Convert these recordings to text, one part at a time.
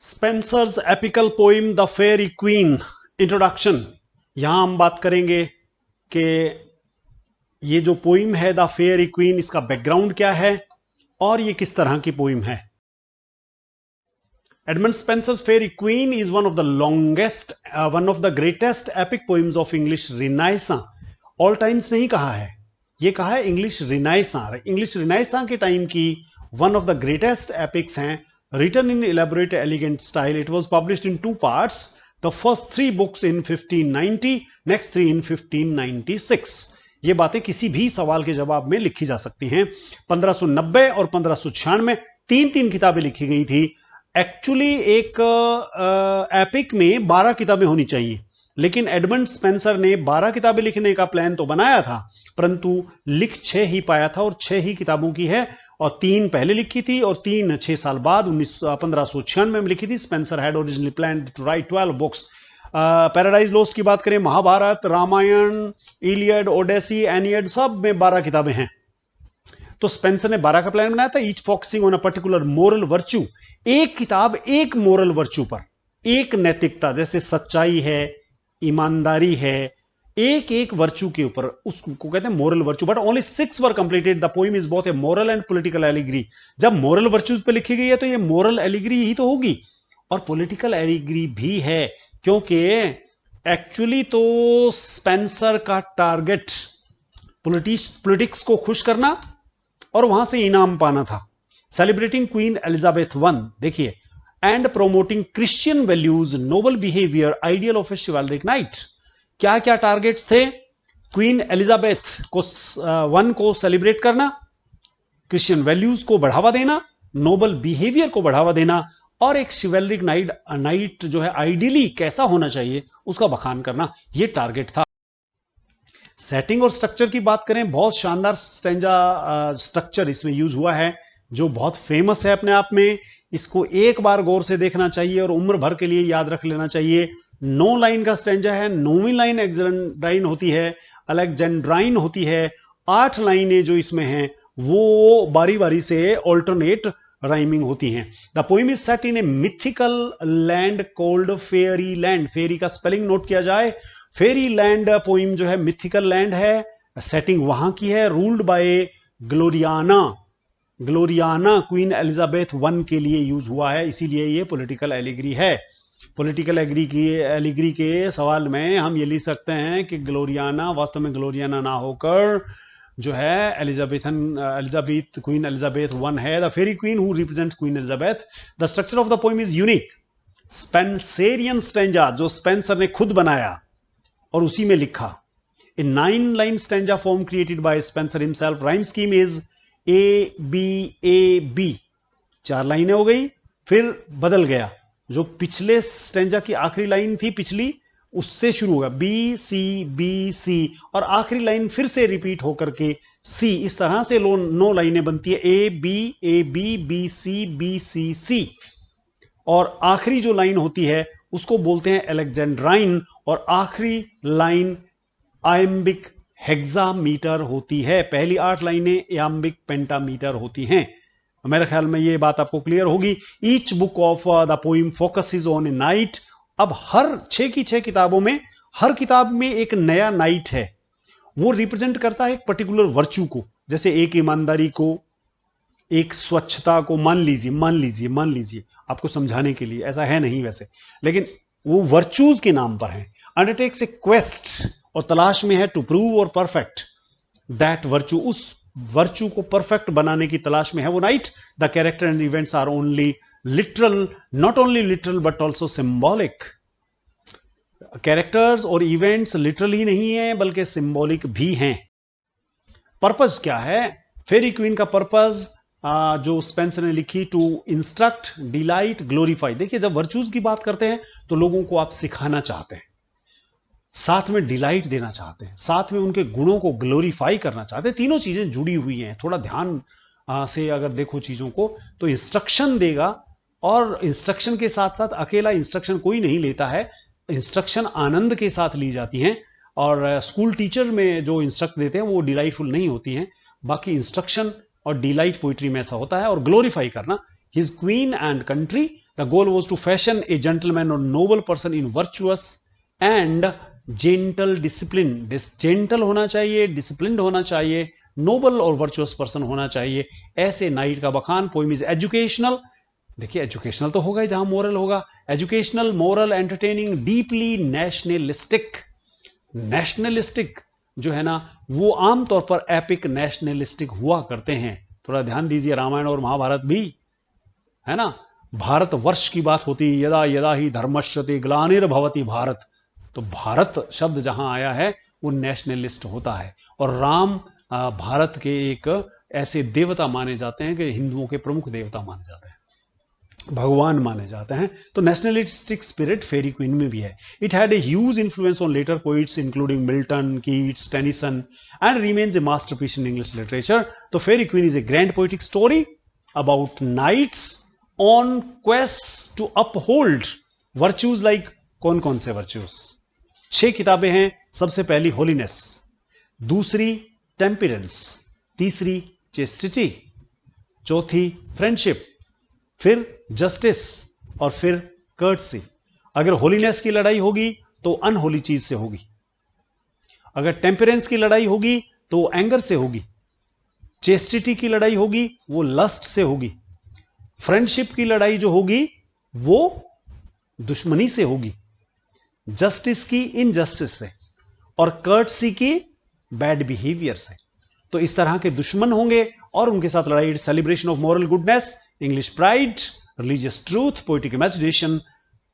Spencer's apical poem the fairy queen. Introduction. यहां हम बात करेंगे कि ये जो पोइम है द फेयरी क्वीन, इसका बैकग्राउंड क्या है और ये किस तरह की पोइम है। Edmund Spencer's fairy queen is one of the greatest epic poems of English रिनाइसा। All times नहीं कहा है, ये कहा है इंग्लिश रिनाइसा। इंग्लिश रिनाइसा के टाइम की one of the greatest epics हैं, written in elaborate elegant style. It was published in two parts, the first 3 books in 1590, next 3 in 1596. ये बातें किसी भी सवाल के जवाब में लिखी जा सकती हैं। 1590 और 1596 तीन किताबें लिखी गई थी। एक्चुअली एक एपिक में 12 किताबें होनी चाहिए, लेकिन एडमंड स्पेंसर ने 12 किताबें लिखने का प्लान तो बनाया था, परंतु लिख 6 ही पाया था और 6 ही किताबों की है, और 3 पहले लिखी थी और 3 6 साल बाद 1596 में लिखी थी। Spenser had originally planned to write 12 books. Paradise Lost की बात करें, Mahabharata, Ramayana, Iliad, Odyssey, Aeneid, सब में 12 किताबें हैं। तो स्पेंसर ने 12 का प्लान बनाया था, each focusing on a particular moral virtue. एक किताब एक मोरल वर्च्यू पर, एक नैतिकता, जैसे सच्चाई है, ईमानदारी है, एक एक वर्च्यू के ऊपर, उसको कहते हैं moral virtue. But only 6 were completed. The poem is both A moral and political allegory. जब मोरल वर्च्यूज पे लिखी गई है तो ये मोरल एलिग्री ही तो होगी, और पॉलिटिकल एलिग्री भी है, क्योंकि एक्चुअली तो स्पेंसर का टारगेट पॉलिटिक्स को खुश करना और वहां से इनाम पाना था। सेलिब्रेटिंग क्वीन एलिजाबेथ वन, देखिए, and promoting Christian values, noble behaviour, ideal of a chivalric knight. क्या क्या टारगेट्स थे? क्वीन एलिजाबेथ को वन को सेलिब्रेट करना, क्रिश्चियन वैल्यूज को बढ़ावा देना, नोबल बिहेवियर को बढ़ावा देना, और एक शिवेलरिक नाइट जो है आइडियली कैसा होना चाहिए उसका बखान करना, यह टारगेट था। सेटिंग और स्ट्रक्चर की बात करें, बहुत शानदार स्टैंजा स्ट्रक्चर इसमें यूज हुआ है, जो बहुत फेमस है अपने आप में। इसको एक बार गौर से देखना चाहिए और उम्र भर के लिए याद रख लेना चाहिए। 9 लाइन का स्टैंजा है, 9वीं लाइन एलेक्जेंड्राइन होती है। 8 लाइनें जो इसमें हैं वो बारी बारी से ऑल्टरनेट राइमिंग होती हैं। The poem is set in A mythical land called fairy land. Fairy का स्पेलिंग नोट किया जाए। फेयरी लैंड पोइम जो है मिथिकल लैंड है, सेटिंग वहां की है, ruled by Gloriana Queen Elizabeth one के लिए यूज हुआ है, इसीलिए ये पॉलिटिकल एलिग्री है। पॉलिटिकल एलिग्री के सवाल में हम ये लिख सकते हैं कि ग्लोरियाना वास्तव में ग्लोरियाना ना होकर जो है क्वीन एलिजाबेथ वन है। The Faerie Queene who represents Queen Elizabeth. The structure of the poem is unique. Spenserian stanza जो स्पेंसर ने खुद बनाया और उसी में लिखा। A 9 line stanza form created by Spenser himself. Rhyme scheme is A-B-A-B। 4 लाइनें हो गई, फिर बदल गया, जो पिछले स्टैंजा की आखिरी लाइन थी पिछली, उससे शुरू होगा B-C-B-C, और आखिरी लाइन फिर से रिपीट होकर के C। इस तरह से 9 लाइनें बनती है, A-B-A-B-B-C-B-C-C, और आखिरी जो लाइन होती है उसको बोलते हैं एलेक्जेंड्राइन, और आखिरी लाइन आयम्बिक हेक्सामीटर होती है। पहली 8 लाइनें याम्बिक पेंटामीटर होती हैं। मेरे ख्याल में ये बात आपको क्लियर होगी। Each book of the poem focuses on A night. अब हर 6 की 6 किताबों में हर किताब में एक नया नाइट है, वो रिप्रेजेंट करता है एक पर्टिकुलर वर्च्यू को। जैसे एक ईमानदारी को, एक स्वच्छता को, मान लीजिए आपको समझाने के लिए, ऐसा है नहीं वैसे, लेकिन वो वर्च्यूज के नाम पर है। अंडरटेक्स ए क्वेस्ट, और तलाश में है टू प्रूव और परफेक्ट दैट वर्च्यू, उस वर्च्यू को परफेक्ट बनाने की तलाश में है वो knight. The character and events are only literal, not only literal but also symbolic. Characters और इवेंट्स लिटरल ही नहीं है बल्कि सिंबॉलिक भी हैं। पर्पस क्या है? फेरी क्वीन का पर्पस जो स्पेंसर ने लिखी, टू इंस्ट्रक्ट, डिलाइट, ग्लोरीफाई। देखिए, जब वर्च्यूज की बात करते हैं तो लोगों को आप सिखाना चाहते हैं, साथ में डिलाइट देना चाहते हैं, साथ में उनके गुणों को ग्लोरीफाई करना चाहते हैं। तीनों चीजें जुड़ी हुई हैं। थोड़ा ध्यान से अगर देखो चीजों को तो इंस्ट्रक्शन देगा, और इंस्ट्रक्शन के साथ साथ अकेला इंस्ट्रक्शन कोई नहीं लेता है, इंस्ट्रक्शन आनंद के साथ ली जाती हैं। और स्कूल टीचर में जो इंस्ट्रक्ट देते हैं वो डिलाइटफुल नहीं होती हैं। बाकी इंस्ट्रक्शन और डिलाइट पोइट्री में ऐसा होता है। और ग्लोरीफाई करना, his queen and country, the goal was to fashion a gentleman और noble person in virtuous and gentle discipline. Gentle होना चाहिए, डिसिप्लिन होना चाहिए, नोबल और वर्चुअस पर्सन होना चाहिए, ऐसे नाइट का बखान। पोइम इज एजुकेशनल, देखिए एजुकेशनल तो होगा ही जहां मोरल होगा, educational, moral, entertaining, deeply nationalistic. Nationalistic जो है ना वो आमतौर पर एपिक नेशनलिस्टिक हुआ करते हैं। थोड़ा ध्यान दीजिए, रामायण और महाभारत भी है ना, भारतवर्ष की बात होती है, यदा यदा ही धर्मश्यते ग्लानिर्भवति भारत, तो भारत शब्द जहां आया है वो नेशनलिस्ट होता है। और राम भारत के एक ऐसे देवता माने जाते हैं कि हिंदुओं के प्रमुख देवता माने जाते हैं, भगवान माने जाते हैं। तो नेशनलिस्टिक स्पिरिट फेरी क्वीन में भी है। It had a huge influence on later poets including Milton, Keats, Tennyson and remains a masterpiece in English literature. तो Faerie Queene is a grand poetic story about knights on quest to uphold virtues like, कौन कौन से virtues? 6 किताबें हैं। सबसे पहली holiness, दूसरी temperance, तीसरी चेस्टिटी, चौथी फ्रेंडशिप, फिर जस्टिस और फिर कर्टसी। अगर होलीनेस की लड़ाई होगी तो अनहोली चीज से होगी, अगर टेम्परेंस की लड़ाई होगी तो एंगर से होगी, चेस्टिटी की लड़ाई होगी वो लस्ट से होगी, फ्रेंडशिप की लड़ाई जो होगी वो दुश्मनी से होगी, जस्टिस की इनजस्टिस से, और कर्टसी की बैड बिहेवियर से। तो इस तरह के दुश्मन होंगे और उनके साथ लड़ाई। Celebration of moral goodness, English pride, religious truth, poetic imagination.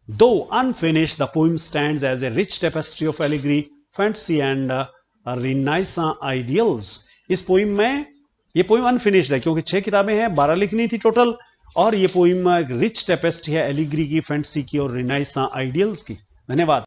Though unfinished, the poem stands as a rich tapestry of allegory, fantasy and Renaissance ideals. इस पोइम में, ये पोइम अनफिनिश्ड है क्योंकि 6 किताबें हैं, 12 लिखनी थी टोटल, और ये पोइम रिच टेपेस्ट्री है एलिग्री की, फैंटेसी की और रिनाइसां आइडियल्स की। धन्यवाद।